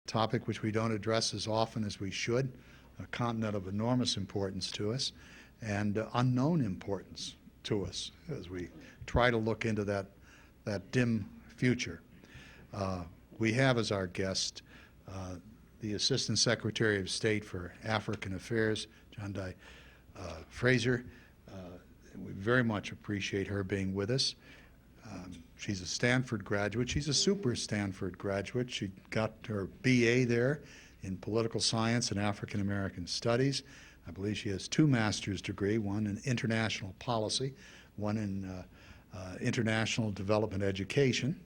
topic which we don't address as often as we should, a continent of enormous importance to us and unknown importance to us as we try to look into that dim future. We have as our guest the Assistant Secretary of State for African Affairs, Jendayi Frazer. We very much appreciate her being with us. She's a Stanford graduate. She's a super Stanford graduate. She got her BA there in political science and African American studies. I believe she has 2 master's degrees, one in international policy, one in international development education,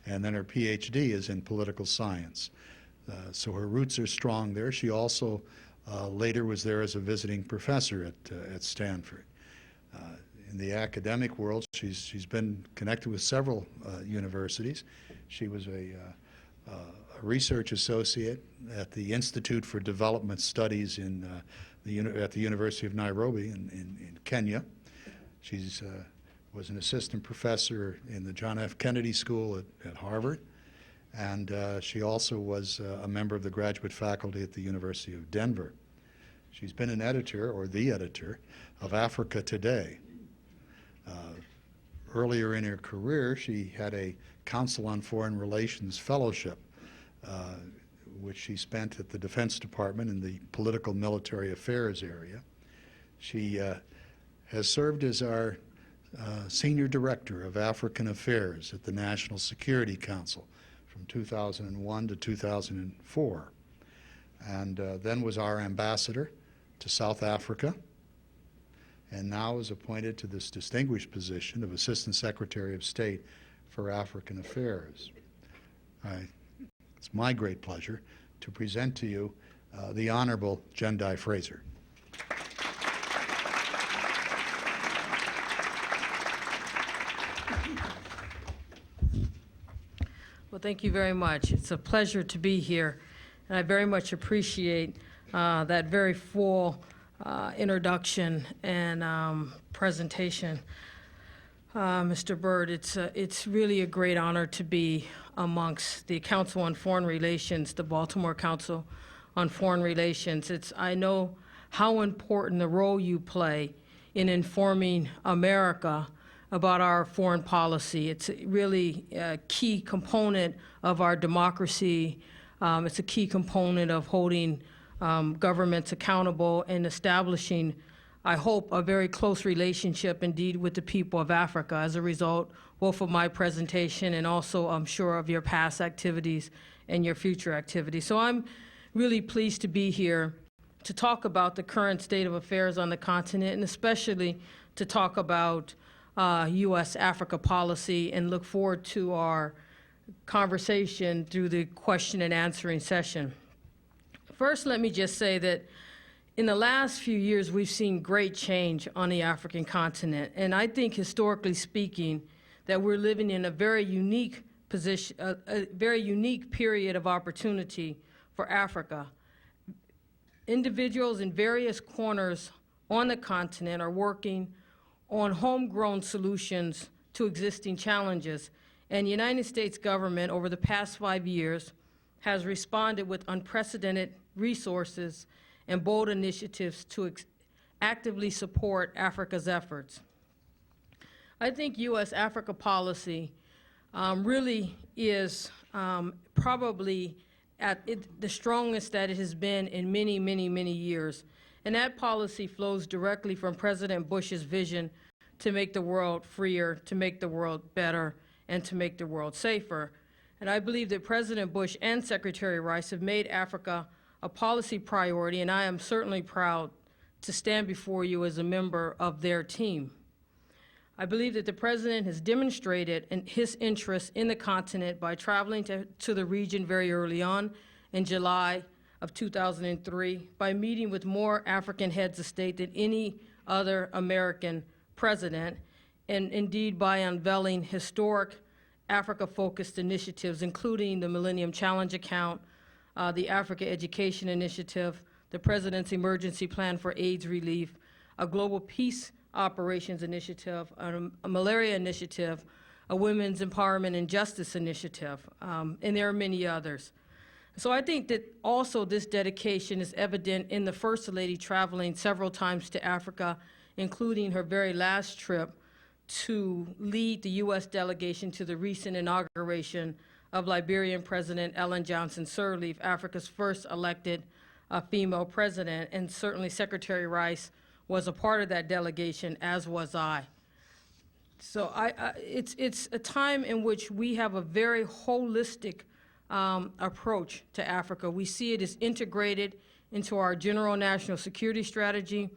and then her PhD is in political science. So her roots are strong there. She also later was there as a visiting professor at Stanford. In the academic world, she's been connected with several universities. She was a research associate at the Institute for Development Studies at the University of Nairobi in Kenya. She was an assistant professor in the John F. Kennedy School at Harvard, and she also was a member of the graduate faculty at the University of Denver. She's been an editor, or the editor, of Africa Today. Earlier in her career, she had a Council on Foreign Relations fellowship, which she spent at the Defense Department in the political military affairs area. She has served as our Senior Director of African Affairs at the National Security Council from 2001 to 2004, and then was our ambassador to South Africa, and now is appointed to this distinguished position of Assistant Secretary of State for African Affairs. It's my great pleasure to present to you the Honorable Jendayi Frazer. Well, thank you very much. It's a pleasure to be here, and I very much appreciate that very full introduction and presentation, Mr. Byrd. It's really a great honor to be amongst the Council on Foreign Relations, the Baltimore Council on Foreign Relations. I know how important the role you play in informing America about our foreign policy. It's really a key component of our democracy. It's a key component of holding governments accountable and establishing, I hope, a very close relationship indeed with the people of Africa as a result both of my presentation and also, I'm sure, of your past activities and your future activities. So I'm really pleased to be here to talk about the current state of affairs on the continent, and especially to talk about U.S.-Africa policy, and look forward to our conversation through the question and answering session. First, let me just say that in the last few years, we've seen great change on the African continent. And I think, historically speaking, that we're living in a very unique position, a very unique period of opportunity for Africa. Individuals in various corners on the continent are working on homegrown solutions to existing challenges. And the United States government, over the past 5 years, has responded with unprecedented resources and bold initiatives to actively support Africa's efforts. I think U.S.-Africa policy really is probably at the strongest that it has been in many, many, many years. And that policy flows directly from President Bush's vision to make the world freer, to make the world better, and to make the world safer. And I believe that President Bush and Secretary Rice have made Africa a policy priority, and I am certainly proud to stand before you as a member of their team. I believe that the President has demonstrated his interest in the continent by traveling to the region very early on in July of 2003, by meeting with more African heads of state than any other American president, and indeed by unveiling historic Africa-focused initiatives, including the Millennium Challenge Account, the Africa Education Initiative, the President's Emergency Plan for AIDS Relief, a Global Peace Operations Initiative, a Malaria Initiative, a Women's Empowerment and Justice Initiative, and there are many others. So I think that also this dedication is evident in the First Lady traveling several times to Africa, including her very last trip to lead the U.S. delegation to the recent inauguration of Liberian President Ellen Johnson Sirleaf, Africa's first elected female president, and certainly Secretary Rice was a part of that delegation, as was I. So it's a time in which we have a very holistic approach to Africa. We see it as integrated into our general national security strategy,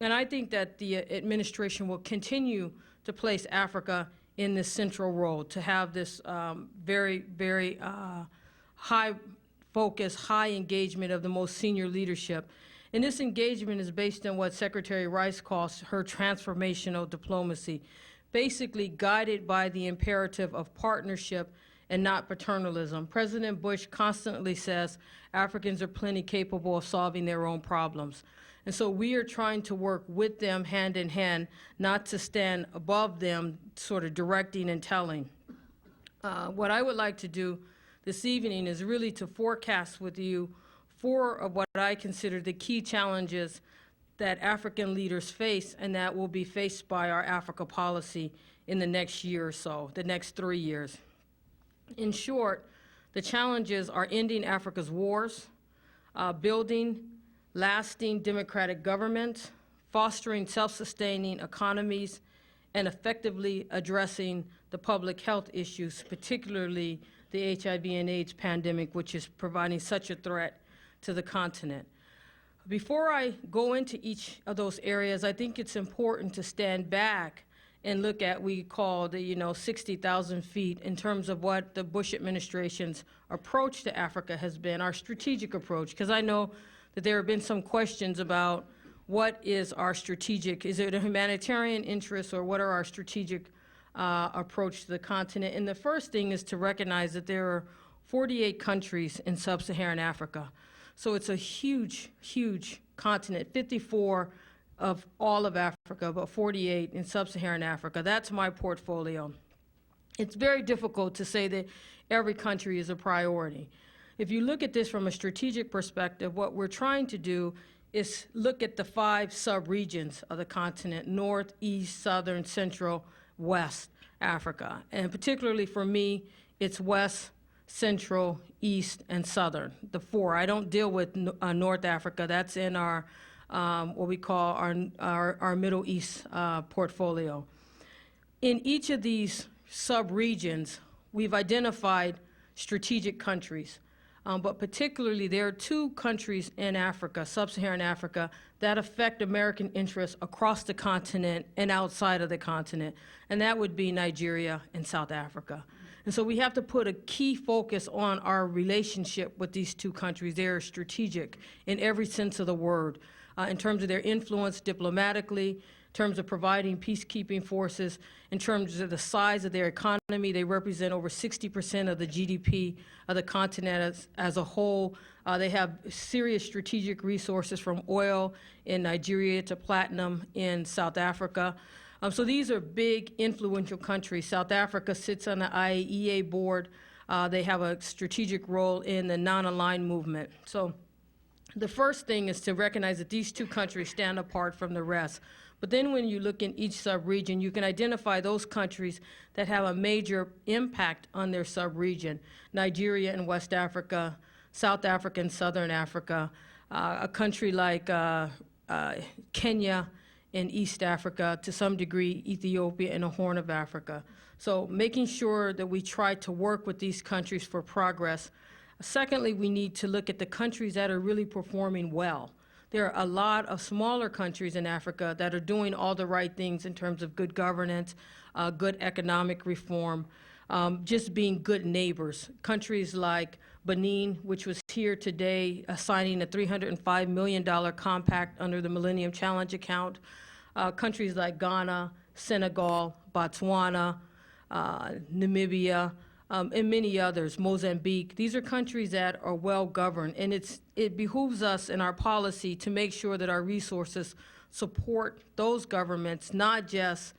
and I think that the administration will continue to place Africa in this central role, to have this very, very high focus, high engagement of the most senior leadership. And this engagement is based on what Secretary Rice calls her transformational diplomacy, basically guided by the imperative of partnership and not paternalism. President Bush constantly says Africans are plenty capable of solving their own problems. And so we are trying to work with them hand in hand, not to stand above them, sort of directing and telling. What I would like to do this evening is really to forecast with you 4 of what I consider the key challenges that African leaders face and that will be faced by our Africa policy in the next year or so, the next 3 years. In short, the challenges are ending Africa's wars, building lasting democratic government, fostering self-sustaining economies, and effectively addressing the public health issues, particularly the HIV and AIDS pandemic, which is providing such a threat to the continent. Before I go into each of those areas, I think it's important to stand back and look at what we call the 60,000 feet in terms of what the Bush administration's approach to Africa has been, our strategic approach, because I know that there have been some questions about what is our strategic, is it a humanitarian interest or what are our strategic approach to the continent? And the first thing is to recognize that there are 48 countries in sub-Saharan Africa. So it's a huge, huge continent, 54 of all of Africa, but 48 in sub-Saharan Africa. That's my portfolio. It's very difficult to say that every country is a priority. If you look at this from a strategic perspective, what we're trying to do is look at the 5 sub-regions of the continent: North, East, Southern, Central, West Africa. And particularly for me, it's West, Central, East, and Southern, the 4. I don't deal with North Africa. That's in our, what we call our Middle East portfolio. In each of these sub-regions, we've identified strategic countries. But particularly, there are 2 countries in Africa, sub-Saharan Africa, that affect American interests across the continent and outside of the continent, and that would be Nigeria and South Africa. And so we have to put a key focus on our relationship with these 2 countries. They are strategic in every sense of the word, in terms of their influence diplomatically, in terms of providing peacekeeping forces, in terms of the size of their economy. They represent over 60% of the GDP of the continent as a whole. They have serious strategic resources, from oil in Nigeria to platinum in South Africa. So these are big, influential countries. South Africa sits on the IAEA board. They have a strategic role in the non-aligned movement. So the first thing is to recognize that these 2 countries stand apart from the rest. But then when you look in each sub-region, you can identify those countries that have a major impact on their sub-region: Nigeria and West Africa, South Africa and Southern Africa, a country like Kenya in East Africa, to some degree Ethiopia and the Horn of Africa. So making sure that we try to work with these countries for progress. Secondly, we need to look at the countries that are really performing well. There are a lot of smaller countries in Africa that are doing all the right things in terms of good governance, good economic reform, just being good neighbors. Countries like Benin, which was here today, signing a $305 million compact under the Millennium Challenge account. Countries like Ghana, Senegal, Botswana, Namibia, and many others, Mozambique. These are countries that are well governed, and it behooves us in our policy to make sure that our resources support those governments, not just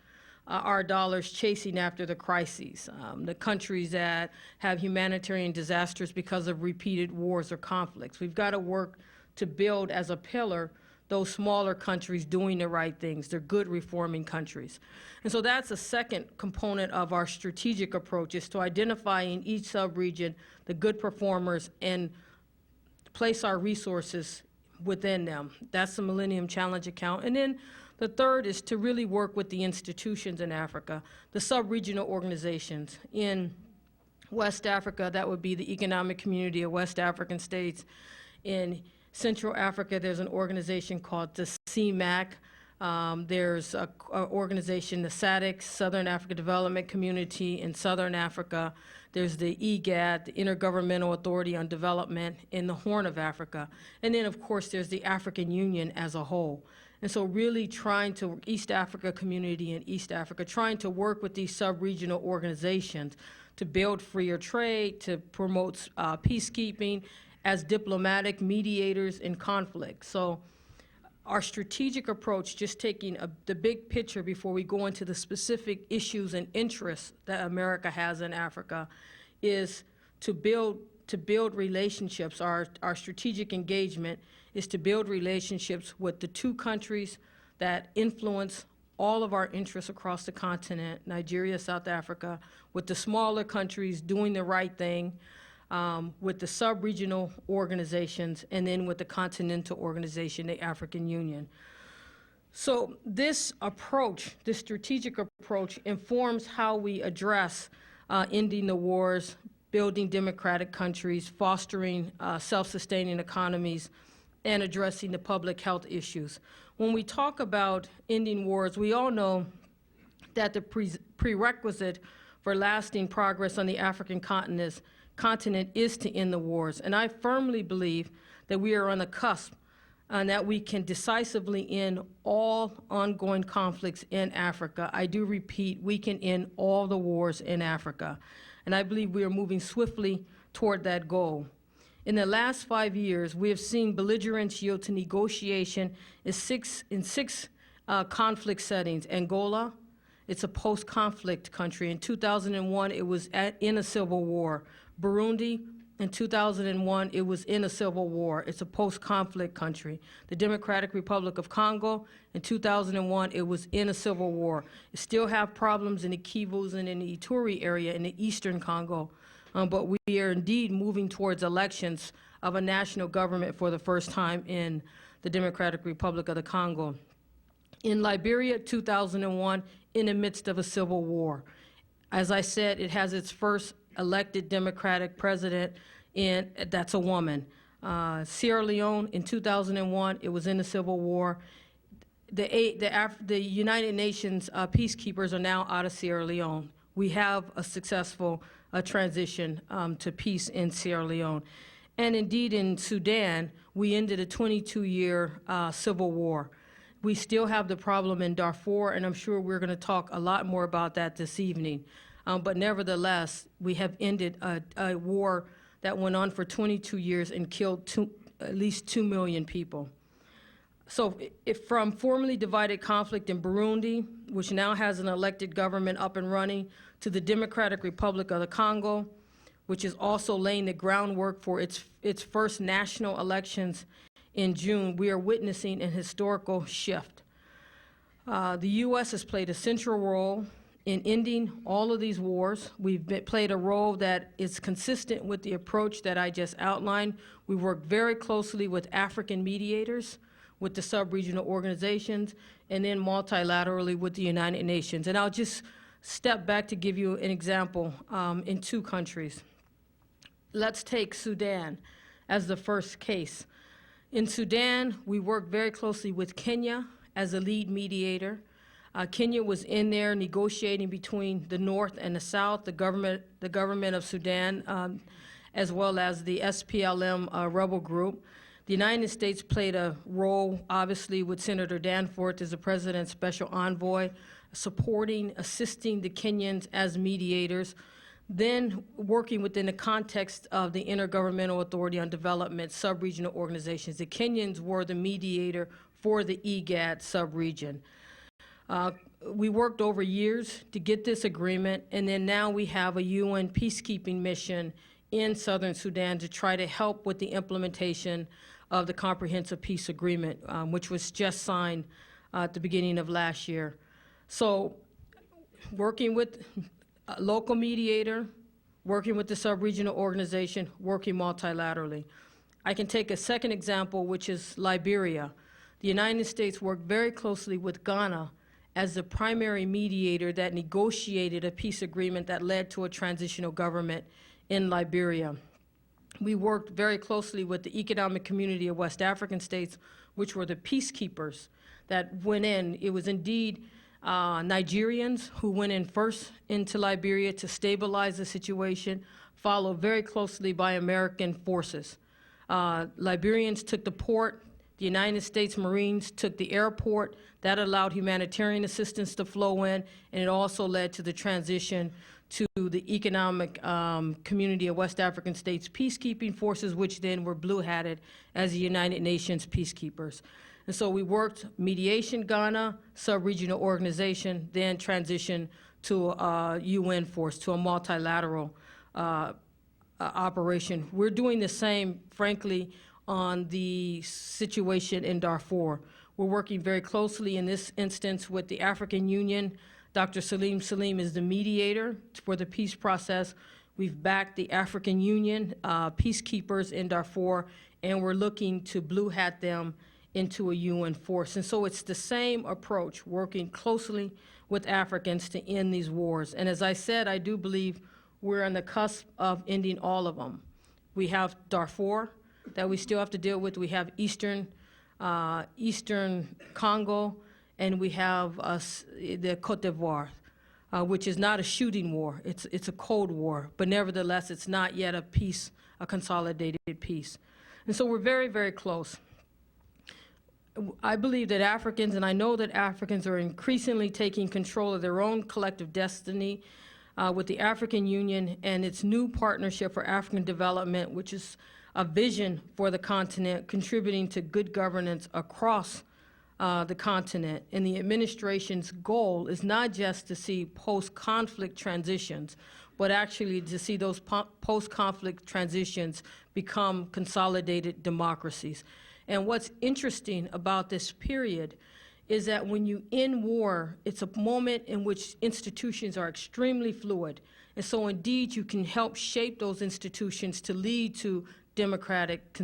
our dollars chasing after the crises, the countries that have humanitarian disasters because of repeated wars or conflicts. We've got to work to build as a pillar those smaller countries doing the right things. They're good reforming countries. And so that's a second component of our strategic approach, is to identify in each sub-region the good performers and place our resources within them. That's the Millennium Challenge account. And then the third is to really work with the institutions in Africa, the sub-regional organizations. In West Africa, that would be the Economic Community of West African States. In Central Africa, there's an organization called the CMAC. There's an organization, the SADC, Southern Africa Development Community in Southern Africa. There's the IGAD, the Intergovernmental Authority on Development in the Horn of Africa. And then, of course, there's the African Union as a whole. And so really trying to, East Africa Community in East Africa, trying to work with these sub-regional organizations to build freer trade, to promote peacekeeping as diplomatic mediators in conflict. So our strategic approach, just taking the big picture before we go into the specific issues and interests that America has in Africa, is to build relationships. Our strategic engagement is to build relationships with the two countries that influence all of our interests across the continent, Nigeria, South Africa, with the smaller countries doing the right thing, with the sub-regional organizations, and then with the continental organization, the African Union. So this approach, this strategic approach, informs how we address ending the wars, building democratic countries, fostering self-sustaining economies, and addressing the public health issues. When we talk about ending wars, we all know that the prerequisite for lasting progress on the African continent is to end the wars. And I firmly believe that we are on the cusp and that we can decisively end all ongoing conflicts in Africa. I do repeat, we can end all the wars in Africa. And I believe we are moving swiftly toward that goal. In the last 5 years, we have seen belligerents yield to negotiation in six conflict settings. Angola, it's a post-conflict country. In 2001, it was in a civil war. Burundi, in 2001, it was in a civil war. It's a post-conflict country. The Democratic Republic of Congo, in 2001, it was in a civil war. It still have problems in the Kivus and in the Ituri area in the eastern Congo. But we are indeed moving towards elections of a national government for the first time in the Democratic Republic of the Congo. In Liberia, 2001, in the midst of a civil war. As I said, it has its first elected democratic president, and that's a woman. Sierra Leone, in 2001, it was in a civil war. The United Nations peacekeepers are now out of Sierra Leone. We have a successful transition to peace in Sierra Leone. And indeed, in Sudan, we ended a 22-year civil war. We still have the problem in Darfur, and I'm sure we're going to talk a lot more about that this evening. But nevertheless, we have ended a war that went on for 22 years and killed at least 2 million people. So if from formerly divided conflict in Burundi, which now has an elected government up and running, to the Democratic Republic of the Congo, which is also laying the groundwork for its first national elections in June, we are witnessing an historical shift. The U.S. has played a central role in ending all of these wars. We've played a role that is consistent with the approach that I just outlined. We work very closely with African mediators, with the sub-regional organizations, and then multilaterally with the United Nations. And I'll just step back to give you an example in two countries. Let's take Sudan as the first case. In Sudan, we work very closely with Kenya as a lead mediator. Kenya was in there negotiating between the North and the South, the government of Sudan, as well as the SPLM rebel group. The United States played a role, obviously, with Senator Danforth as the president's special envoy, supporting, assisting the Kenyans as mediators, then working within the context of the Intergovernmental Authority on Development sub-regional organizations. The Kenyans were the mediator for the IGAD sub-region. We worked over years to get this agreement, and then now we have a UN peacekeeping mission in Southern Sudan to try to help with the implementation of the Comprehensive Peace Agreement, which was just signed at the beginning of last year. So working with a local mediator, working with the sub-regional organization, working multilaterally. I can take a second example, which is Liberia. The United States worked very closely with Ghana as the primary mediator that negotiated a peace agreement that led to a transitional government in Liberia. We worked very closely with the Economic Community of West African States, which were the peacekeepers that went in. It was indeed Nigerians who went in first into Liberia to stabilize the situation, followed very closely by American forces. Liberians took the port. The United States Marines took the airport. That allowed humanitarian assistance to flow in, and it also led to the transition to the Economic Community of West African States peacekeeping forces, which then were blue-hatted as the United Nations peacekeepers. And so we worked mediation, Ghana, sub-regional organization, then transition to a UN force, to a multilateral operation. We're doing the same, frankly, on the situation in Darfur. We're working very closely in this instance with the African Union. Dr. Salim Salim is the mediator for the peace process. We've backed the African Union peacekeepers in Darfur, and we're looking to blue hat them into a UN force. And so it's the same approach, working closely with Africans to end these wars. And as I said, I do believe we're on the cusp of ending all of them. We have Darfur that we still have to deal with. We have Eastern Congo, and we have the Côte d'Ivoire, which is not a shooting war. It's a cold war, but nevertheless, it's not yet a peace, a consolidated peace. And so we're very, very close. I believe that Africans, and I know that Africans are increasingly taking control of their own collective destiny with the African Union and its new partnership for African development, which is a vision for the continent, contributing to good governance across the continent. And the administration's goal is not just to see post-conflict transitions, but actually to see those post-conflict transitions become consolidated democracies. And what's interesting about this period is that when you end war, it's a moment in which institutions are extremely fluid. And so indeed, you can help shape those institutions to lead to democratic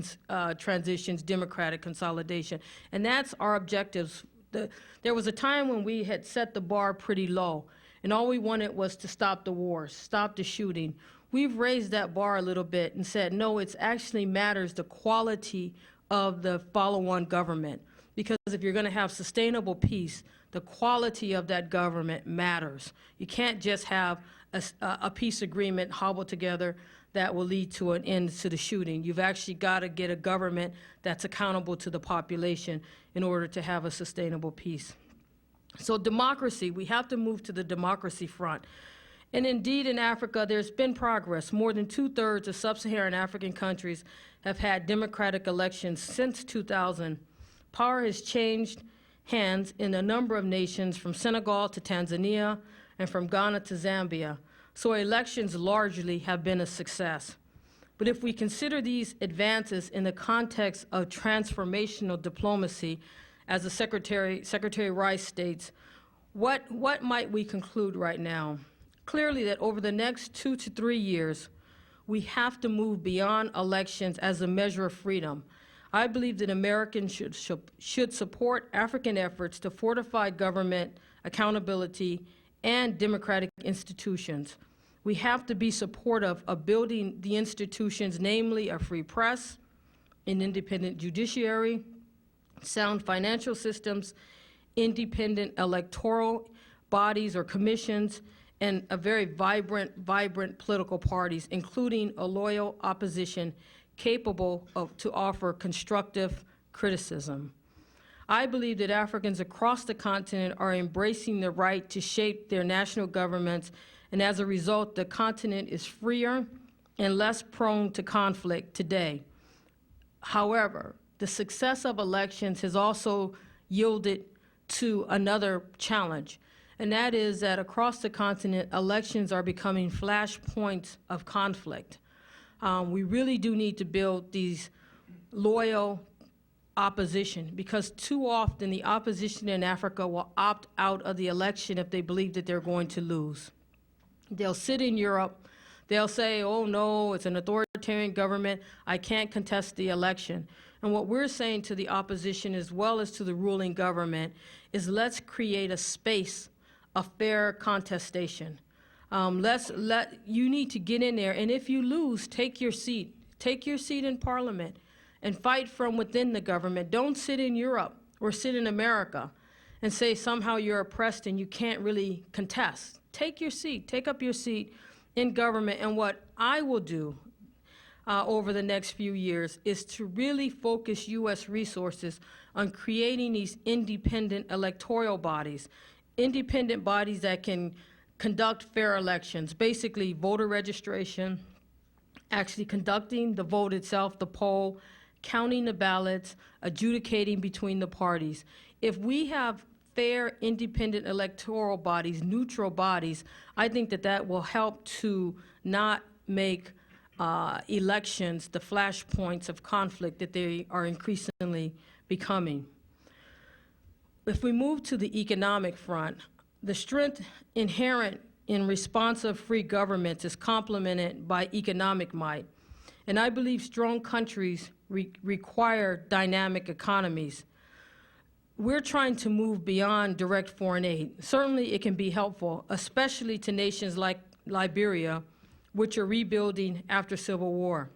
transitions, democratic consolidation. And that's our objectives. There was a time when we had set the bar pretty low, and all we wanted was to stop the wars, stop the shooting. We've raised that bar a little bit and said, no, it actually matters the quality of the follow-on government. Because if you're going to have sustainable peace, the quality of that government matters. You can't just have a peace agreement hobbled together that will lead to an end to the shooting. You've actually got to get a government that's accountable to the population in order to have a sustainable peace. So democracy, we have to move to the democracy front. And indeed, in Africa, there's been progress. More than 2/3 of sub-Saharan African countries have had democratic elections since 2000. Power has changed hands in a number of nations, from Senegal to Tanzania and from Ghana to Zambia. So elections largely have been a success. But if we consider these advances in the context of transformational diplomacy, as the Secretary Rice states, what might we conclude right now? Clearly that over the next 2 to 3 years, we have to move beyond elections as a measure of freedom. I believe that Americans should support African efforts to fortify government accountability and democratic institutions. We have to be supportive of building the institutions, namely a free press, an independent judiciary, sound financial systems, independent electoral bodies or commissions, and a very vibrant political parties, including a loyal opposition capable to offer constructive criticism. I believe that Africans across the continent are embracing the right to shape their national governments, and as a result, the continent is freer and less prone to conflict today. However, the success of elections has also yielded to another challenge, and that is that across the continent, elections are becoming flashpoints of conflict. We really do need to build these loyal opposition, because too often the opposition in Africa will opt out of the election if they believe that they're going to lose. They'll sit in Europe, they'll say, oh no, it's an authoritarian government, I can't contest the election. And what we're saying to the opposition as well as to the ruling government is let's create a space of fair contestation. You need to get in there, and if you lose, take your seat in Parliament and fight from within the government. Don't sit in Europe or sit in America and say somehow you're oppressed and you can't really contest. Take your seat, take up your seat in government. And what I will do over the next few years is to really focus U.S. resources on creating these independent electoral bodies that can conduct fair elections, basically voter registration, actually conducting the vote itself, the poll, counting the ballots, adjudicating between the parties. If we have fair, independent electoral bodies, neutral bodies, I think that will help to not make elections the flashpoints of conflict that they are increasingly becoming. If we move to the economic front, the strength inherent in responsive free governments is complemented by economic might. And I believe strong countries require dynamic economies. We're trying to move beyond direct foreign aid. Certainly it can be helpful, especially to nations like Liberia, which are rebuilding after civil war.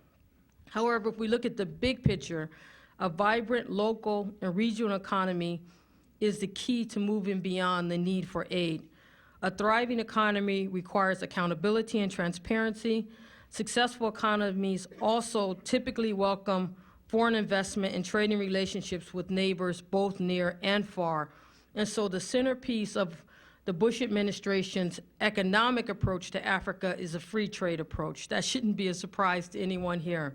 However, if we look at the big picture, a vibrant local and regional economy is the key to moving beyond the need for aid. A thriving economy requires accountability and transparency. Successful economies also typically welcome foreign investment and trading relationships with neighbors both near and far. And so the centerpiece of the Bush administration's economic approach to Africa is a free trade approach. That shouldn't be a surprise to anyone here.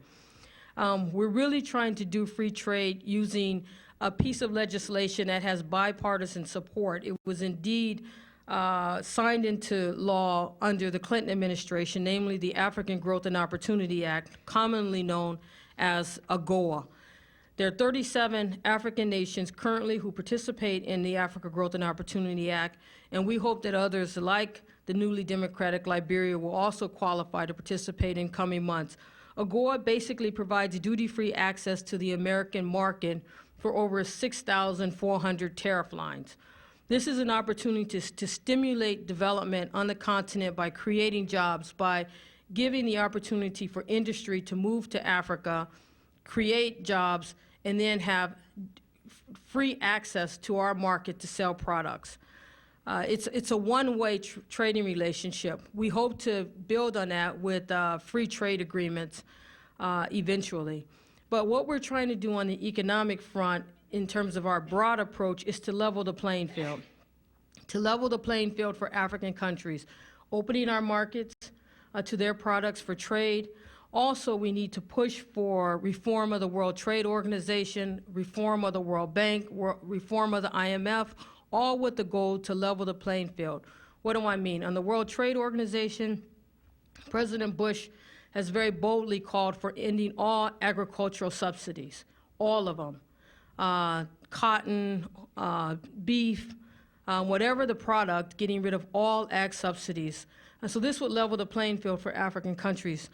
We're really trying to do free trade using a piece of legislation that has bipartisan support. It was indeed signed into law under the Clinton administration, namely the African Growth and Opportunity Act, commonly known as AGOA. There are 37 African nations currently who participate in the Africa Growth and Opportunity Act, and we hope that others like the newly democratic Liberia will also qualify to participate in coming months. AGOA basically provides duty-free access to the American market for over 6,400 tariff lines. This is an opportunity to stimulate development on the continent by creating jobs, by giving the opportunity for industry to move to Africa, create jobs, and then have free access to our market to sell products. It's a one-way trading relationship. We hope to build on that with free trade agreements eventually. But what we're trying to do on the economic front in terms of our broad approach is to level the playing field. To level the playing field for African countries, opening our markets to their products for trade. Also, we need to push for reform of the World Trade Organization, reform of the World Bank, reform of the IMF, all with the goal to level the playing field. What do I mean? On the World Trade Organization, President Bush has very boldly called for ending all agricultural subsidies, all of them. Cotton, beef, whatever the product, getting rid of all ag subsidies. And so this would level the playing field for African countries.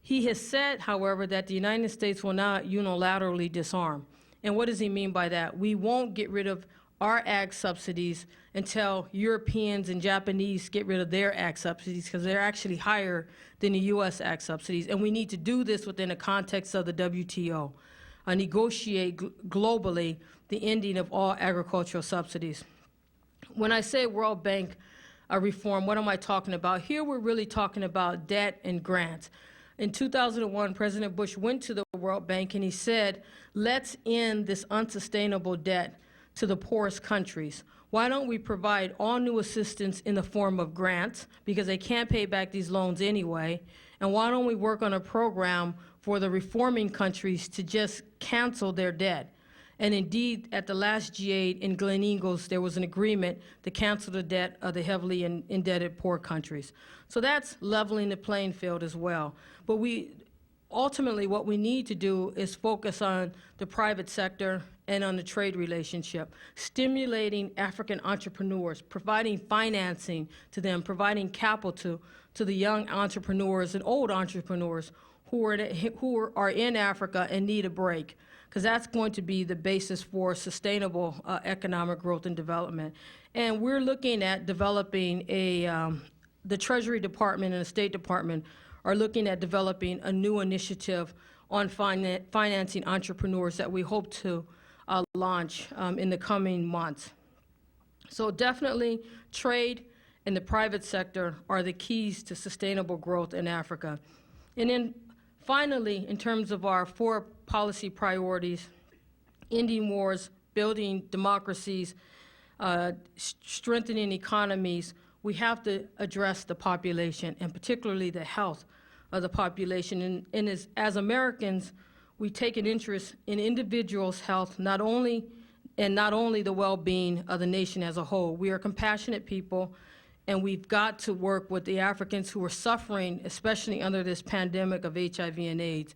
He has said, however, that the United States will not unilaterally disarm. And what does he mean by that? We won't get rid of our ag subsidies until Europeans and Japanese get rid of their ag subsidies, because they're actually higher than the U.S. ag subsidies. And we need to do this within the context of the WTO, negotiate globally the ending of all agricultural subsidies. When I say World Bank reform, what am I talking about? Here we're really talking about debt and grants. In 2001, President Bush went to the World Bank and he said, let's end this unsustainable debt to the poorest countries. Why don't we provide all new assistance in the form of grants, because they can't pay back these loans anyway, and why don't we work on a program for the reforming countries to just cancel their debt? And indeed, at the last G8 in Glen Eagles, there was an agreement to cancel the debt of the heavily indebted poor countries. So that's leveling the playing field as well. But ultimately, what we need to do is focus on the private sector and on the trade relationship, stimulating African entrepreneurs, providing financing to them, providing capital to the young entrepreneurs and old entrepreneurs who are in Africa and need a break, because that's going to be the basis for sustainable economic growth and development. And we're looking at developing the Treasury Department and the State Department are looking at developing a new initiative on financing entrepreneurs that we hope to launch in the coming months. So definitely trade and the private sector are the keys to sustainable growth in Africa. And then finally, in terms of our 4 policy priorities, ending wars, building democracies, strengthening economies, we have to address the population, and particularly the health of the population. And as Americans, we take an interest in individuals' health, not only the well-being of the nation as a whole. We are compassionate people, and we've got to work with the Africans who are suffering, especially under this pandemic of HIV and AIDS.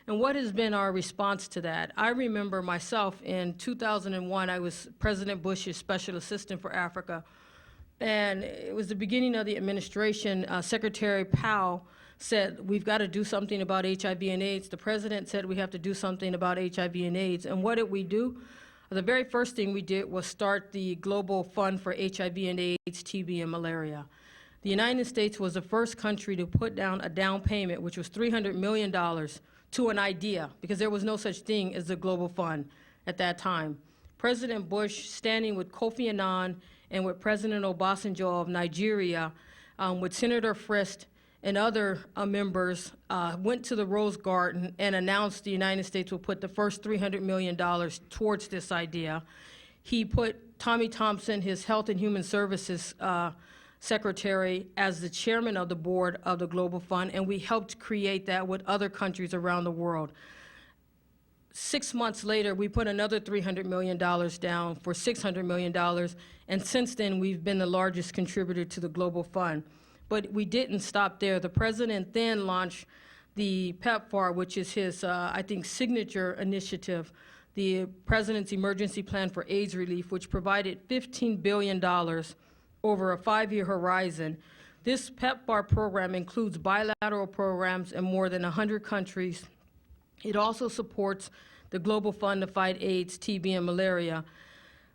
And what has been our response to that? I remember myself in 2001, I was President Bush's Special Assistant for Africa, and it was the beginning of the administration. Secretary Powell said, we've got to do something about HIV and AIDS. The president said we have to do something about HIV and AIDS. And what did we do? The very first thing we did was start the Global Fund for HIV and AIDS, TB, and malaria. The United States was the first country to put down a down payment, which was $300 million, to an idea, because there was no such thing as the Global Fund at that time. President Bush, standing with Kofi Annan and with President Obasanjo of Nigeria, with Senator Frist and other members, went to the Rose Garden and announced the United States will put the first $300 million towards this idea. He put Tommy Thompson, his Health and Human Services Secretary, as the chairman of the board of the Global Fund, and we helped create that with other countries around the world. 6 months later, we put another $300 million down for $600 million, and since then, we've been the largest contributor to the Global Fund. But we didn't stop there. The president then launched the PEPFAR, which is his, I think, signature initiative, the President's Emergency Plan for AIDS Relief, which provided $15 billion over a 5-year horizon. This PEPFAR program includes bilateral programs in more than 100 countries. It also supports the Global Fund to fight AIDS, TB, and malaria.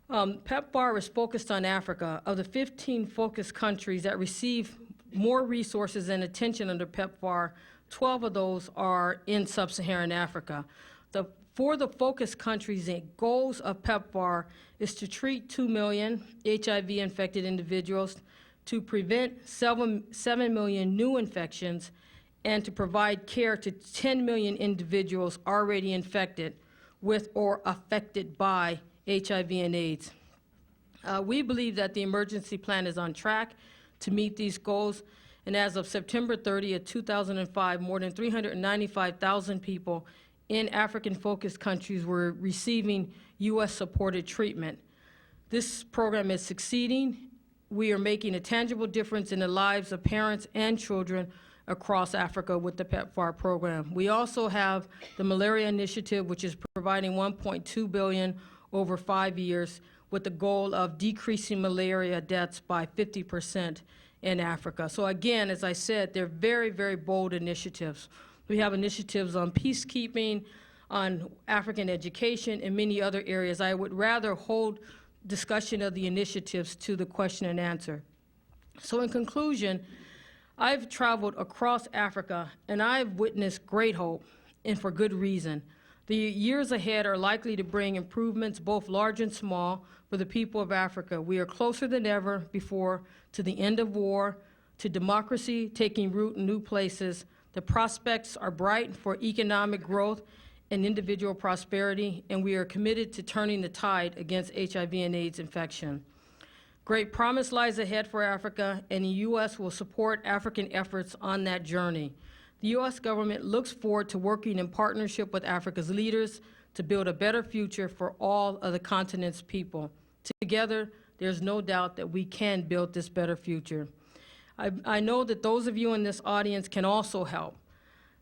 PEPFAR is focused on Africa. Of the 15 focus countries that receive more resources and attention under PEPFAR, 12 of those are in sub-Saharan Africa. For the focus countries, the goals of PEPFAR is to treat 2 million HIV-infected individuals, to prevent 7 million new infections, and to provide care to 10 million individuals already infected with or affected by HIV and AIDS. We believe that the emergency plan is on track to meet these goals, and as of September 30th, 2005, more than 395,000 people in African-focused countries were receiving U.S.-supported treatment. This program is succeeding. We are making a tangible difference in the lives of parents and children across Africa with the PEPFAR program. We also have the Malaria Initiative, which is providing $1.2 billion over 5 years, with the goal of decreasing malaria deaths by 50% in Africa. So again, as I said, they're very, very bold initiatives. We have initiatives on peacekeeping, on African education, and many other areas. I would rather hold discussion of the initiatives to the question and answer. So in conclusion, I've traveled across Africa, and I've witnessed great hope, and for good reason. The years ahead are likely to bring improvements, both large and small, for the people of Africa. We are closer than ever before to the end of war, to democracy taking root in new places. The prospects are bright for economic growth and individual prosperity, and we are committed to turning the tide against HIV and AIDS infection. Great promise lies ahead for Africa, and the U.S. will support African efforts on that journey. The U.S. government looks forward to working in partnership with Africa's leaders to build a better future for all of the continent's people. Together, there's no doubt that we can build this better future. I know that those of you in this audience can also help.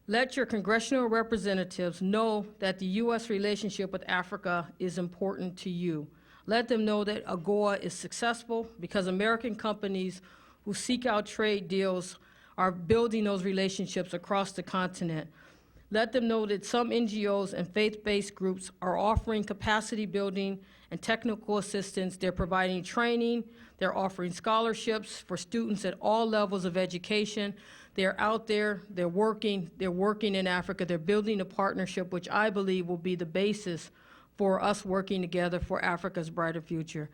Let your congressional representatives know that the U.S. relationship with Africa is important to you. Let them know that AGOA is successful because American companies who seek out trade deals are building those relationships across the continent. Let them know that some NGOs and faith-based groups are offering capacity building and technical assistance. They're providing training. They're offering scholarships for students at all levels of education. They're out there, they're working in Africa. They're building a partnership which I believe will be the basis for us working together for Africa's brighter future.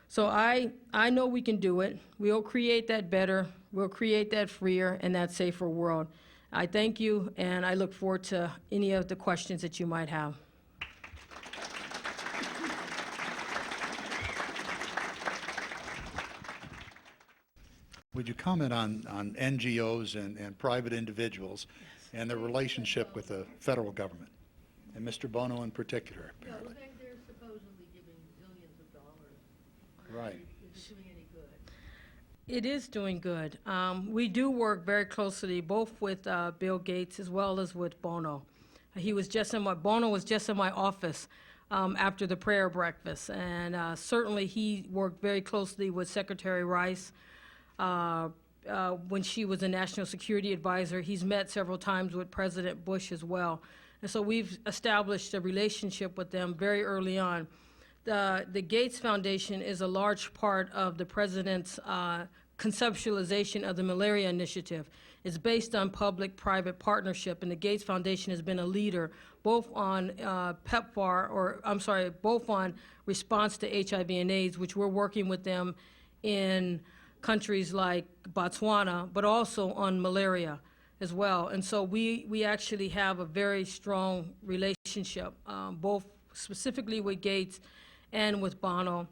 So I know we can do it. We'll create that better, we'll create that freer and that safer world. I thank you, and I look forward to any of the questions that you might have. Would you comment on NGOs and private individuals and their relationship with the federal government, and Mr. Bono in particular, apparently? Well, they're supposedly giving billions of dollars. Right. Is it doing any good? It is doing good. We do work very closely both with Bill Gates as well as with Bono. Bono was just in my office after the prayer breakfast, and certainly he worked very closely with Secretary Rice when she was a national security advisor. He's met several times with President Bush as well. And so we've established a relationship with them very early on. The Gates Foundation is a large part of the President's conceptualization of the Malaria Initiative. It's based on public-private partnership, and the Gates Foundation has been a leader both on both on response to HIV and AIDS, which we're working with them in countries like Botswana, but also on malaria as well. And so we actually have a very strong relationship, both specifically with Gates and with Bono,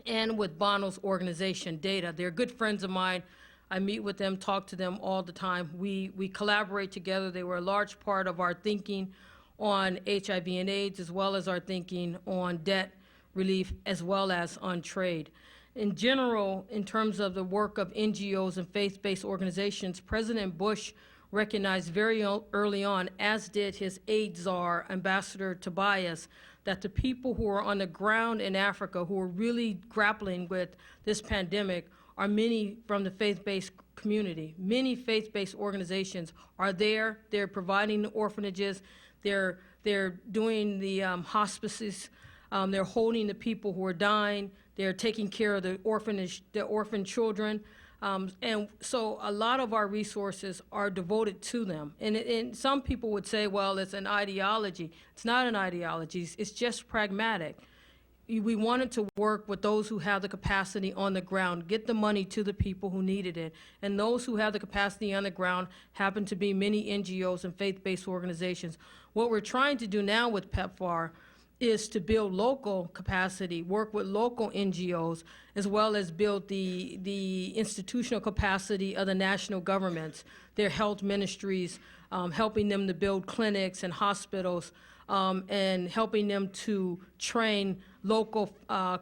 and with Bono's organization, DATA. They're good friends of mine. I meet with them, talk to them all the time. We collaborate together. They were a large part of our thinking on HIV and AIDS, as well as our thinking on debt relief, as well as on trade. In general, in terms of the work of NGOs and faith-based organizations, President Bush recognized very early on, as did his aid czar, Ambassador Tobias, that the people who are on the ground in Africa who are really grappling with this pandemic are many from the faith-based community. Many faith-based organizations are there. They're providing the orphanages. They're doing the hospices. They're holding the people who are dying. They're taking care of the orphan children. And so a lot of our resources are devoted to them. And some people would say, well, it's an ideology. It's not an ideology. It's just pragmatic. We wanted to work with those who have the capacity on the ground, get the money to the people who needed it. And those who have the capacity on the ground happen to be many NGOs and faith-based organizations. What we're trying to do now with PEPFAR is to build local capacity, work with local NGOs, as well as build the institutional capacity of the national governments, their health ministries, helping them to build clinics and hospitals, and helping them to train local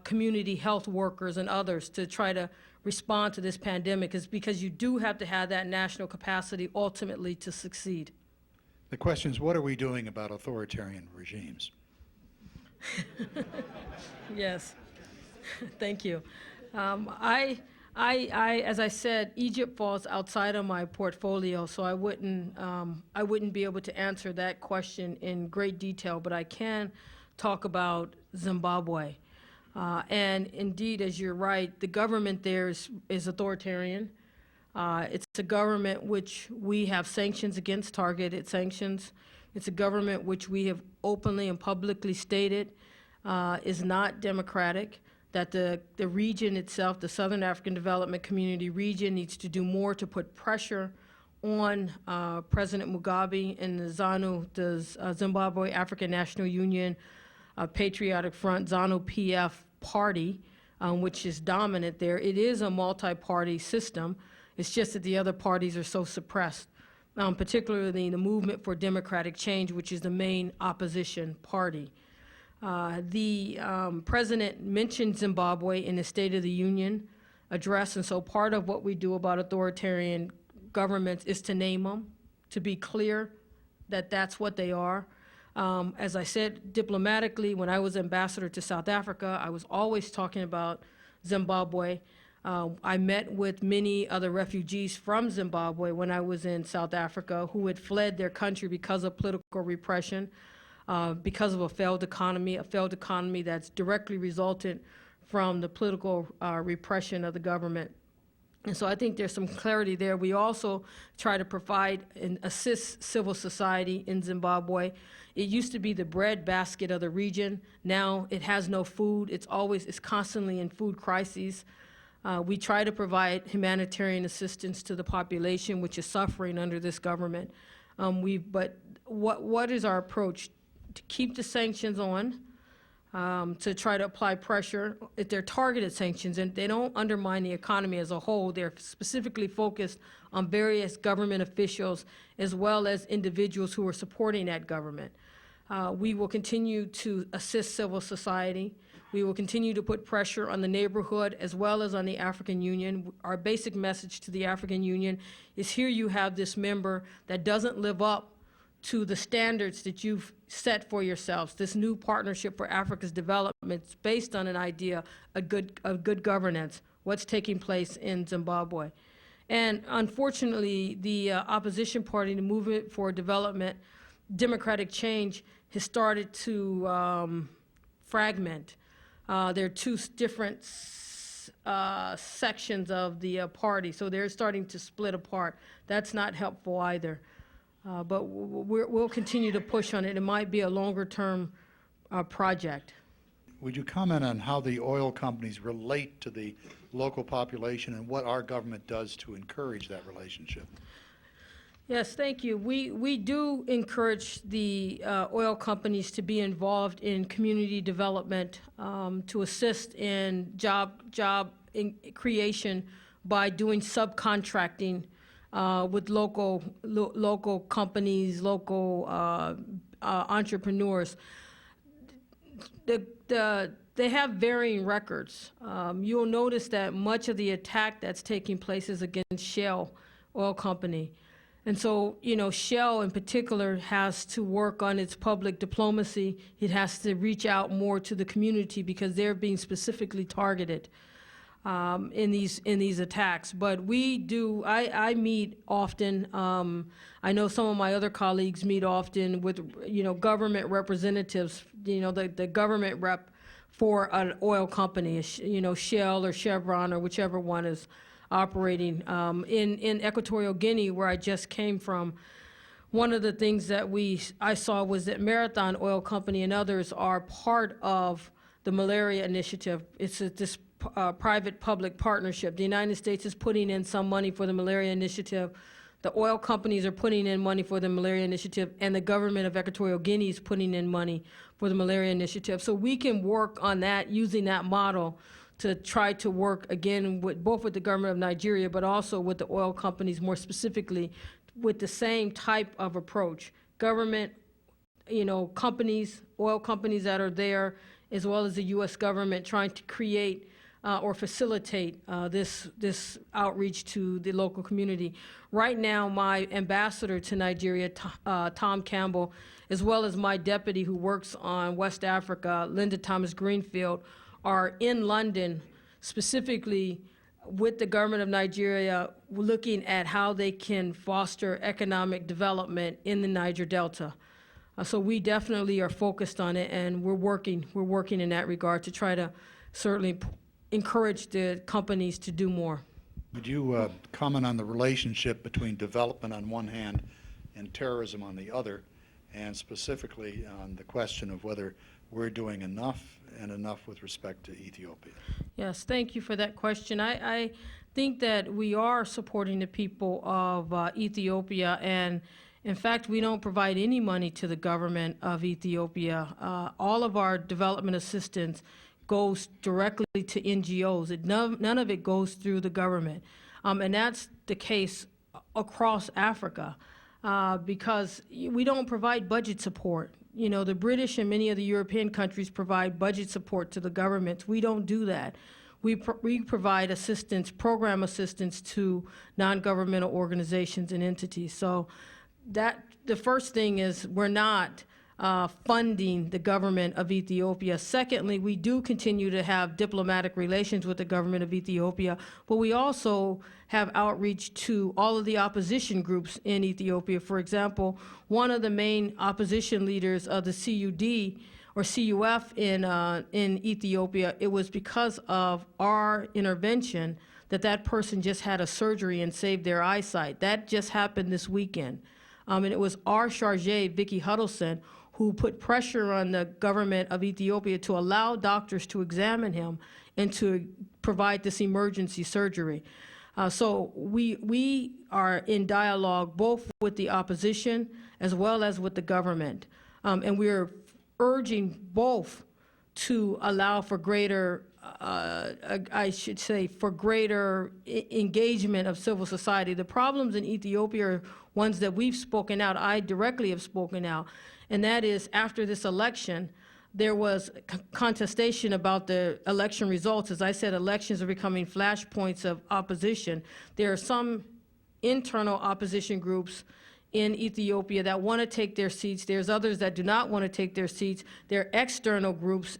community health workers and others to try to respond to this pandemic, is because you do have to have that national capacity ultimately to succeed. The question is, what are we doing about authoritarian regimes? Yes, thank you. As I said, Egypt falls outside of my portfolio, so I wouldn't be able to answer that question in great detail, but I can talk about Zimbabwe. And indeed, as you're right, the government there is authoritarian. It's a government which we have sanctions against, targeted sanctions. It's a government which we have openly and publicly stated is not democratic, that the region itself, the Southern African Development Community region, needs to do more to put pressure on President Mugabe and the Zimbabwe African National Union Patriotic Front, ZANU-PF party, which is dominant there. It is a multi-party system. It's just that the other parties are so suppressed. particularly the Movement for Democratic Change, which is the main opposition party. The president mentioned Zimbabwe in the State of the Union address, and so part of what we do about authoritarian governments is to name them, to be clear that that's what they are. As I said, diplomatically, when I was ambassador to South Africa, I was always talking about Zimbabwe. I met with many other refugees from Zimbabwe when I was in South Africa who had fled their country because of political repression, because of a failed economy that's directly resulted from the political repression of the government. And so I think there's some clarity there. We also try to provide and assist civil society in Zimbabwe. It used to be the breadbasket of the region. Now it has no food. It's constantly in food crises. We try to provide humanitarian assistance to the population, which is suffering under this government. But what is our approach? To keep the sanctions on, to try to apply pressure. If they're targeted sanctions and they don't undermine the economy as a whole, they're specifically focused on various government officials as well as individuals who are supporting that government. We will continue to assist civil society. We will continue to put pressure on the neighborhood as well as on the African Union. Our basic message to the African Union is here you have this member that doesn't live up to the standards that you've set for yourselves. This new partnership for Africa's development is based on an idea of good governance, what's taking place in Zimbabwe. And unfortunately, the opposition party, the Movement for Development, Democratic Change, has started to fragment. There are two different sections of the party, so they're starting to split apart. That's not helpful either. But we'll continue to push on it. It might be a longer-term project. Would you comment on how the oil companies relate to the local population and what our government does to encourage that relationship? Yes, thank you. We do encourage the oil companies to be involved in community development, to assist in job creation by doing subcontracting with local companies, local entrepreneurs. They have varying records. You'll notice that much of the attack that's taking place is against Shell Oil Company. And so, Shell in particular has to work on its public diplomacy. It has to reach out more to the community because they're being specifically targeted in these attacks. But I meet often. I know some of my other colleagues meet often with government representatives. The government rep for an oil company, Shell or Chevron or whichever one is operating. In Equatorial Guinea, where I just came from, one of the things that I saw was that Marathon Oil Company and others are part of the Malaria Initiative. It's this private-public partnership. The United States is putting in some money for the Malaria Initiative. The oil companies are putting in money for the Malaria Initiative, and the government of Equatorial Guinea is putting in money for the Malaria Initiative. So we can work on that, using that model to try to work, again, both with the government of Nigeria, but also with the oil companies, more specifically, with the same type of approach. Government, companies, oil companies that are there, as well as the U.S. government trying to create or facilitate this outreach to the local community. Right now, my ambassador to Nigeria, Tom Campbell, as well as my deputy who works on West Africa, Linda Thomas Greenfield, are in London specifically with the government of Nigeria, looking at how they can foster economic development in the Niger Delta. So we definitely are focused on it, and we're working in that regard to try to certainly encourage the companies to do more. Would you comment on the relationship between development on one hand and terrorism on the other, and specifically on the question of whether we're doing enough with respect to Ethiopia? Yes, thank you for that question. I think that we are supporting the people of Ethiopia, and in fact, we don't provide any money to the government of Ethiopia. All of our development assistance goes directly to NGOs. None of it goes through the government. And that's the case across Africa. because we don't provide budget support. You know, the British and many of the European countries provide budget support to the governments. We don't do that. We provide assistance, program assistance to non-governmental organizations and entities. So that the first thing is we're not funding the government of Ethiopia. Secondly, we do continue to have diplomatic relations with the government of Ethiopia, but we also have outreach to all of the opposition groups in Ethiopia. For example, one of the main opposition leaders of the CUD or CUF in Ethiopia, it was because of our intervention that person just had a surgery and saved their eyesight. That just happened this weekend. And it was our charge, Vicky Huddleston, who put pressure on the government of Ethiopia to allow doctors to examine him and to provide this emergency surgery. So we are in dialogue both with the opposition as well as with the government. And we're urging both to allow for greater, I should say, for greater engagement of civil society. The problems in Ethiopia are ones that we've spoken out, I directly have spoken out, and that is after this election, there was contestation about the election results. As I said, elections are becoming flashpoints of opposition. There are some internal opposition groups in Ethiopia that want to take their seats. There's others that do not want to take their seats. There are external groups,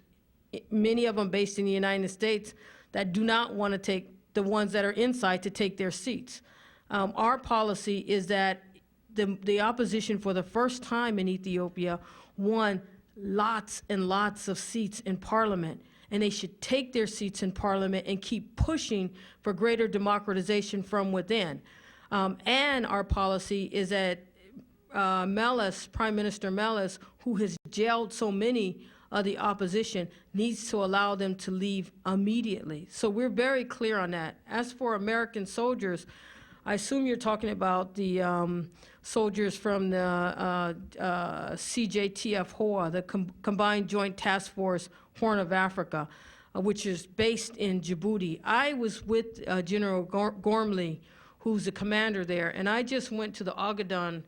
many of them based in the United States, that do not want to take the ones that are inside to take their seats. Our policy is that the opposition for the first time in Ethiopia won lots and lots of seats in parliament, and they should take their seats in parliament and keep pushing for greater democratization from within. And our policy is that Meles, Prime Minister Meles, who has jailed so many of the opposition, needs to allow them to leave immediately. So we're very clear on that. As for American soldiers, I assume you're talking about the soldiers from the CJTF-HOA, the Combined Joint Task Force Horn of Africa, which is based in Djibouti. I was with General Gormley, who's the commander there, and I just went to the Ogaden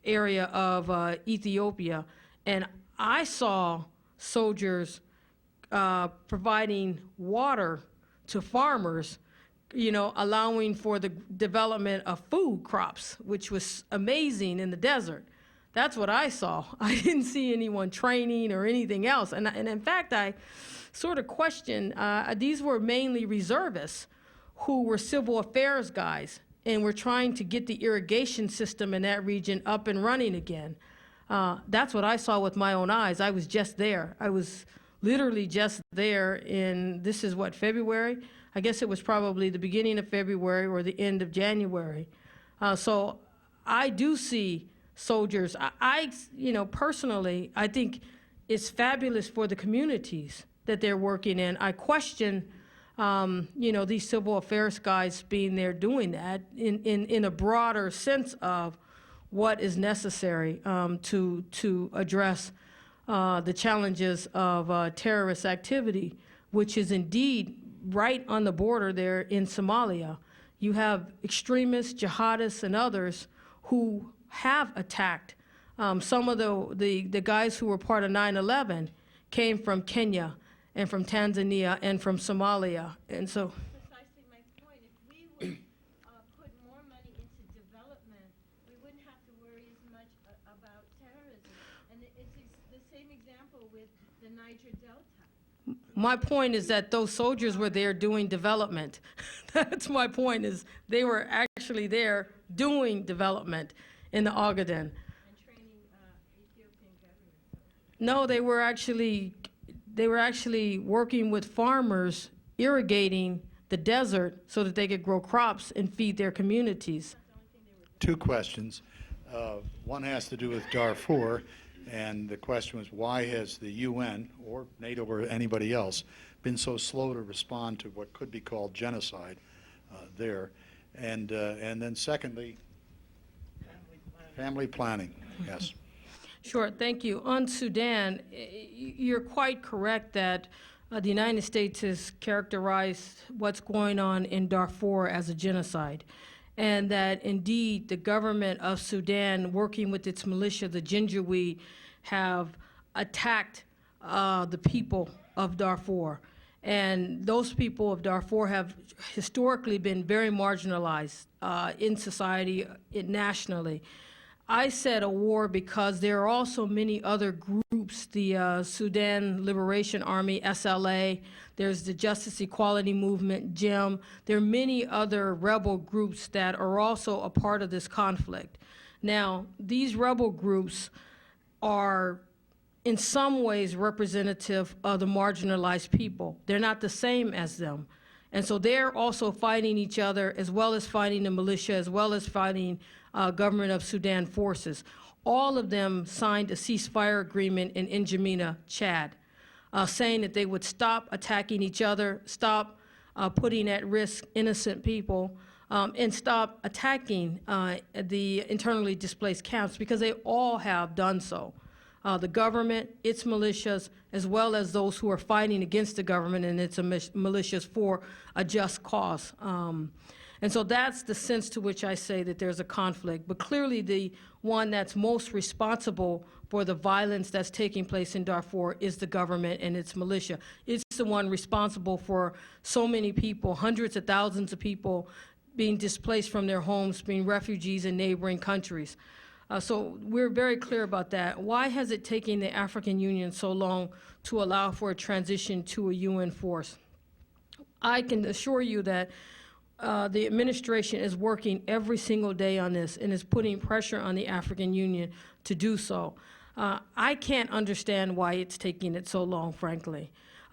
area of Ethiopia, and I saw soldiers providing water to farmers, you know, allowing for the development of food crops, which was amazing in the desert. That's what I saw. I didn't see anyone training or anything else. And in fact, I sort of questioned, these were mainly reservists who were civil affairs guys and were trying to get the irrigation system in that region up and running again. That's what I saw with my own eyes. I was just there. I was literally just there in, this is what, February? I guess it was probably the beginning of February or the end of January. So I do see soldiers. You know, personally, I think it's fabulous for the communities that they're working in. I question, you know, these civil affairs guys being there doing that in a broader sense of what is necessary to address the challenges of terrorist activity, which is indeed right on the border there in Somalia. You have extremists, jihadists, and others who have attacked. Some of the guys who were part of 9/11 came from Kenya and from Tanzania and from Somalia. And so Precisely my point. If we would put more money into development, we wouldn't have to worry as much about terrorism. And it's the same example with the Niger Delta. my point is that those soldiers were there doing development. That's my point, is they were actually there doing development in the Ogaden. And training Ethiopian government. No, they were actually working with farmers, irrigating the desert so that they could grow crops and feed their communities. Two questions. One has to do with Darfur, and the question was, why has the UN or NATO or anybody else been so slow to respond to what could be called genocide there? And then secondly, family planning. Yes. Sure, thank you. On Sudan, you're quite correct that the United States has characterized what's going on in Darfur as a genocide. and that indeed the government of Sudan, working with its militia, the Janjaweed, have attacked the people of Darfur. And those people of Darfur have historically been very marginalized in society, nationally. I said a war because there are also many other groups, the Sudan Liberation Army, SLA, there's the Justice Equality Movement, JEM. There are many other rebel groups that are also a part of this conflict. Now, these rebel groups are in some ways representative of the marginalized people. They're not the same as them. And so they're also fighting each other, as well as fighting the militia, as well as fighting government of Sudan forces. All of them signed a ceasefire agreement in N'Djamena, Chad, saying that they would stop attacking each other, stop putting at risk innocent people, and stop attacking the internally displaced camps, because they all have done so. The government, its militias, as well as those who are fighting against the government and its militias for a just cause. And so that's the sense to which I say that there's a conflict. But clearly the one that's most responsible for the violence that's taking place in Darfur is the government and its militia. It's the one responsible for so many people, hundreds of thousands of people being displaced from their homes, being refugees in neighboring countries. So we're very clear about that. Why has it taken the African Union so long to allow for a transition to a UN force? I can assure you that the administration is working every single day on this and is putting pressure on the African Union to do so. I can't understand why it's taking it so long, frankly.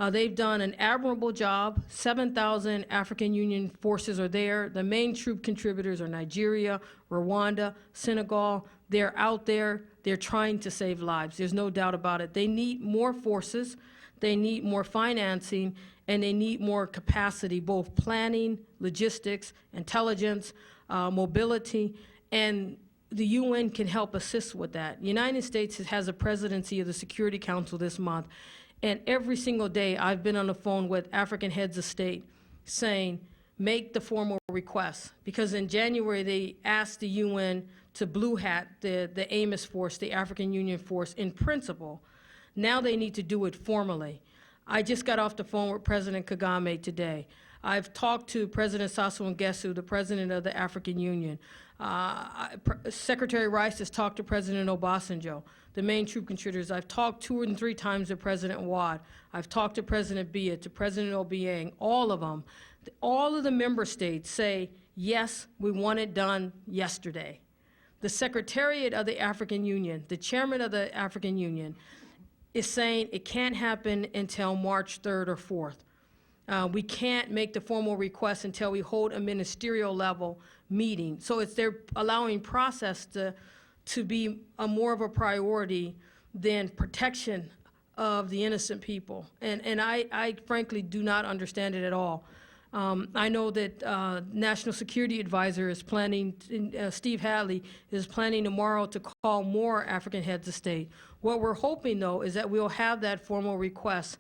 They've done an admirable job. 7,000 African Union forces are there. The main troop contributors are Nigeria, Rwanda, Senegal. They're out there. They're trying to save lives. There's no doubt about it. They need more forces. They need more financing, and they need more capacity, both planning, logistics, intelligence, mobility, and the UN can help assist with that. The United States has a presidency of the Security Council this month, and every single day I've been on the phone with African heads of state saying, make the formal request. Because in January, they asked the UN to blue hat the AMIS force, the African Union force, in principle. Now they need to do it formally. I just got off the phone with President Kagame today. I've talked to President Sassou Nguesso, the president of the African Union. Secretary Rice has talked to President Obasanjo, the main troop contributors. I've talked 2 and 3 times to President Wade. I've talked to President Biya, to President Obiang, all of them. All of the member states say, yes, we want it done yesterday. The Secretariat of the African Union, the chairman of the African Union, is saying it can't happen until March 3rd or 4th. We can't make the formal request until we hold a ministerial level meeting. So they're allowing process to be more of a priority than protection of the innocent people. And I frankly do not understand it at all. I know that National Security Advisor is planning, Steve Hadley is planning tomorrow to call more African heads of state. What we're hoping, though, is that we'll have that formal request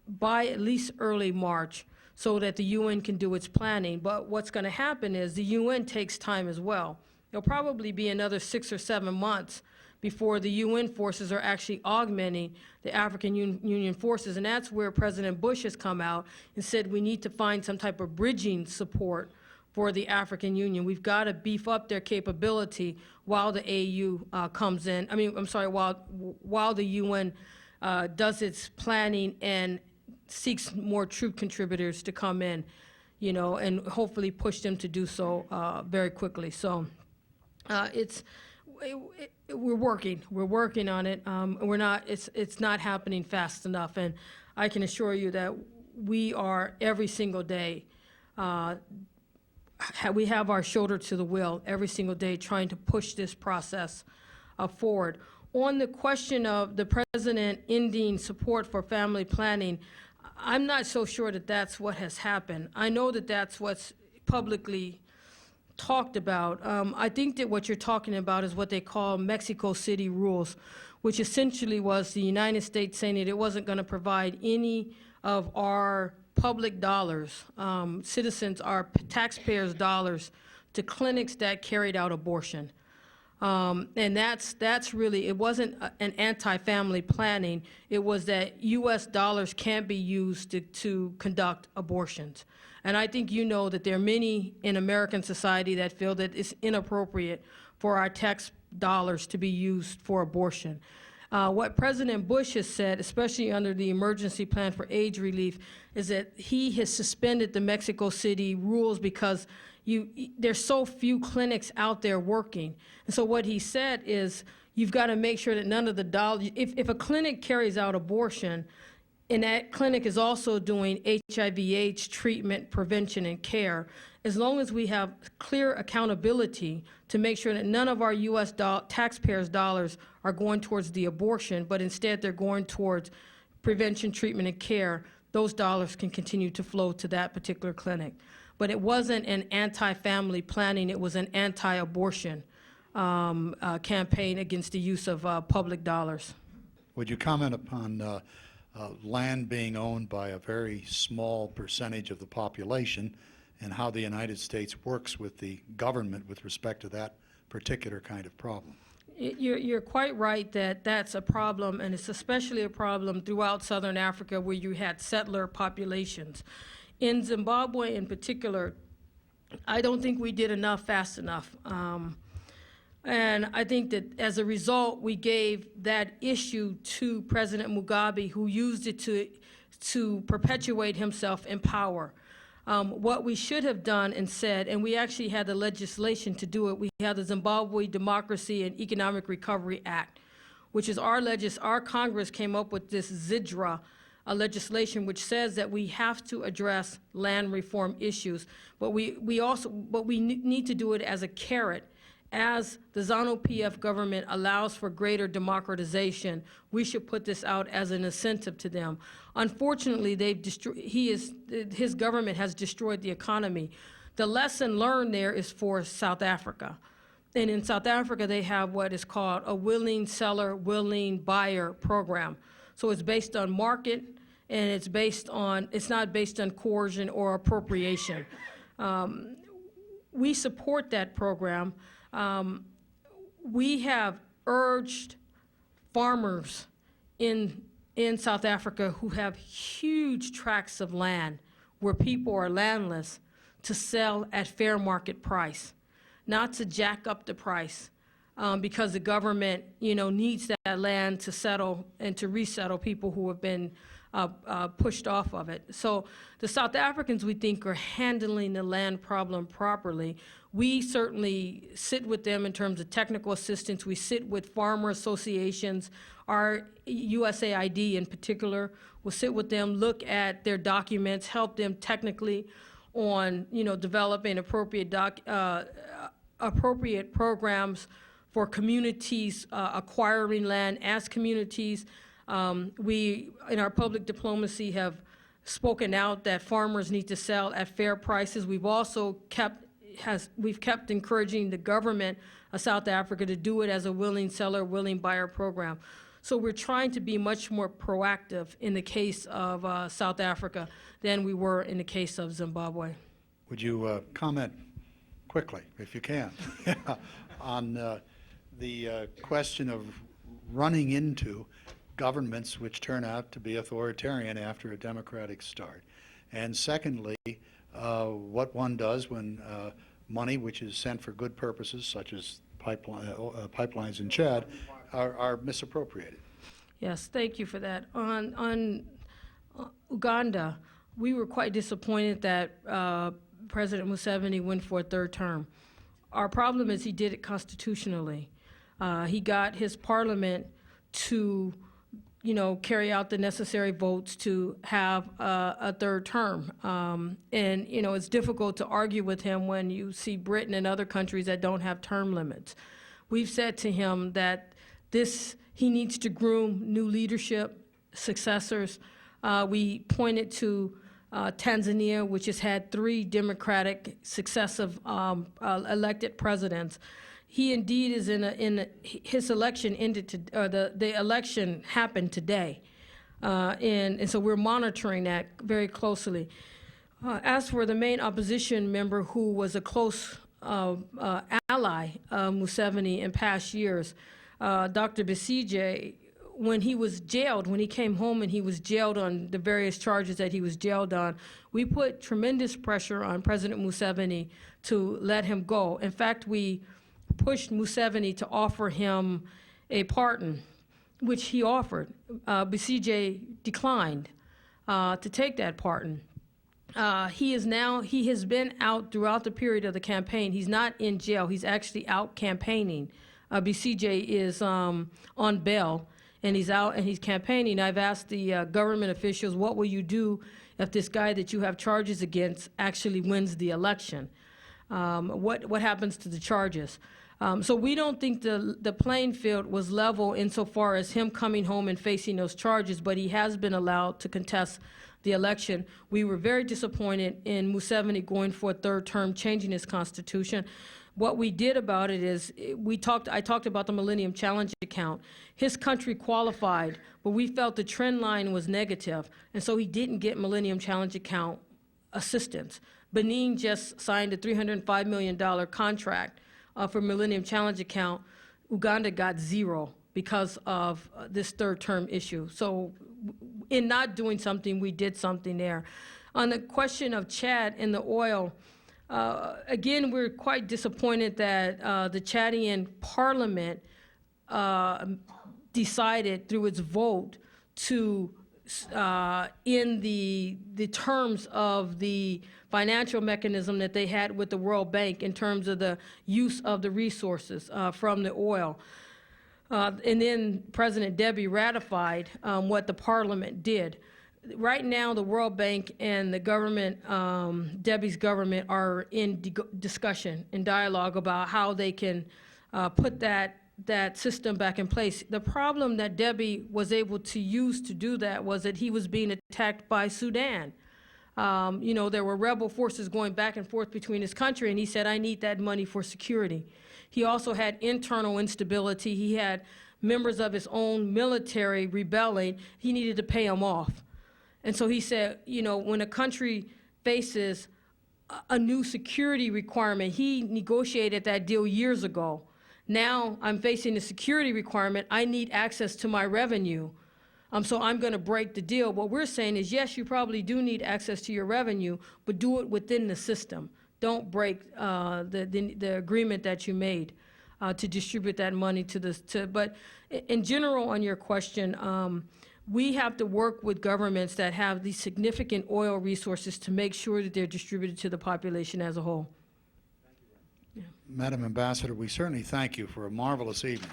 by at least early March so that the UN can do its planning. But what's going to happen is the UN takes time as well. It'll probably be another 6 or 7 months before the UN forces are actually augmenting the African Union forces. And that's where President Bush has come out and said we need to find some type of bridging support for the African Union. We've got to beef up their capability while the AU comes in. While the UN does its planning and seeks more troop contributors to come in, and hopefully push them to do so very quickly. So we're working on it. It's not happening fast enough, and I can assure you that we are every single day. We have our shoulder to the wheel every single day trying to push this process forward. On the question of the president ending support for family planning, I'm not so sure that that's what has happened. I know that that's what's publicly talked about. I think that what you're talking about is what they call Mexico City rules, which essentially was the United States saying that it wasn't going to provide any of our public dollars, citizens, our taxpayers' dollars, to clinics that carried out abortion. And that's really, it wasn't an anti-family planning. It was that U.S. dollars can't be used to conduct abortions. And I think you know that there are many in American society that feel that it's inappropriate for our tax dollars to be used for abortion. What President Bush has said, especially under the emergency plan for AIDS relief, is that he has suspended the Mexico City rules because there's so few clinics out there working. And so what he said is you've got to make sure that none of the dollars, if a clinic carries out abortion, and that clinic is also doing HIV/AIDS treatment, prevention, and care, as long as we have clear accountability to make sure that none of our U.S. taxpayers' dollars are going towards the abortion, but instead they're going towards prevention, treatment, and care, those dollars can continue to flow to that particular clinic. But it wasn't an anti-family planning, it was an anti-abortion campaign against the use of public dollars. Would you comment upon land being owned by a very small percentage of the population and how the United States works with the government with respect to that particular kind of problem? You're quite right that that's a problem, and it's especially a problem throughout Southern Africa where you had settler populations. In Zimbabwe in particular, I don't think we did enough fast enough. And I think that as a result, we gave that issue to President Mugabe, who used it to perpetuate himself in power. What we should have done and said, and we actually had the legislation to do it, we had the Zimbabwe Democracy and Economic Recovery Act, which is our Congress came up with this ZIDRA, a legislation which says that we have to address land reform issues, but we need to do it as a carrot. As the ZANU-PF government allows for greater democratization, we should put this out as an incentive to them. Unfortunately, his government has destroyed the economy. The lesson learned there is for South Africa. And in South Africa, they have what is called a willing seller, willing buyer program. So it's based on market, and it's not based on coercion or appropriation. We support that program. We have urged farmers in South Africa who have huge tracts of land where people are landless to sell at fair market price, not to jack up the price because the government, needs that land to settle and to resettle people who have been pushed off of it. So the South Africans, we think, are handling the land problem properly. We certainly sit with them in terms of technical assistance. We sit with farmer associations. Our USAID in particular will sit with them, look at their documents, help them technically on, developing appropriate programs for communities acquiring land as communities. We, in our public diplomacy, have spoken out that farmers need to sell at fair prices. We've also kept encouraging the government of South Africa to do it as a willing seller, willing buyer program. So we're trying to be much more proactive in the case of South Africa than we were in the case of Zimbabwe. Would you comment quickly, if you can, on the question of running into governments which turn out to be authoritarian after a democratic start? And secondly, what one does when money which is sent for good purposes, such as pipelines in Chad, are misappropriated? Yes, thank you for that. On Uganda, we were quite disappointed that President Museveni went for a third term. Our problem is he did it constitutionally. He got his parliament to carry out the necessary votes to have a third term. And, it's difficult to argue with him when you see Britain and other countries that don't have term limits. We've said to him that he needs to groom new leadership, successors. We pointed to Tanzania, which has had 3 democratic successive elected presidents. He indeed is his election ended the election happened today, and so we're monitoring that very closely. As for the main opposition member who was a close ally, Museveni, in past years. Dr. Besigye, when he was jailed, when he came home and he was jailed on the various charges that he was jailed on, we put tremendous pressure on President Museveni to let him go. In fact, we pushed Museveni to offer him a pardon, which he offered. Besigye declined to take that pardon. He has been out throughout the period of the campaign. He's not in jail. He's actually out campaigning. Besigye is on bail, and he's out and he's campaigning. I've asked the government officials, what will you do if this guy that you have charges against actually wins the election? What happens to the charges? So we don't think the playing field was level insofar as him coming home and facing those charges, but he has been allowed to contest the election. We were very disappointed in Museveni going for a third term, changing his constitution. What we did about it is I talked about the Millennium Challenge account. His country qualified, but we felt the trend line was negative, and so he didn't get Millennium Challenge account assistance. Benin just signed a $305 million contract for Millennium Challenge account. Uganda got zero because of this third term issue. So in not doing something, we did something there. On the question of Chad and the oil, again, we're quite disappointed that the Chadian parliament decided through its vote to in the terms of the financial mechanism that they had with the World Bank in terms of the use of the resources from the oil. And then President Deby ratified what the parliament did. Right now, the World Bank and the government, Deby's government, are in discussion, in dialogue about how they can put that system back in place. The problem that Deby was able to use to do that was that he was being attacked by Sudan. There were rebel forces going back and forth between his country, and he said, I need that money for security. He also had internal instability. He had members of his own military rebelling. He needed to pay them off. And so he said, when a country faces a new security requirement, he negotiated that deal years ago. Now I'm facing a security requirement. I need access to my revenue. So I'm going to break the deal. What we're saying is, yes, you probably do need access to your revenue, but do it within the system. Don't break the agreement that you made to distribute that money But in general, on your question, we have to work with governments that have these significant oil resources to make sure that they're distributed to the population as a whole. Madam Ambassador, we certainly thank you for a marvelous evening.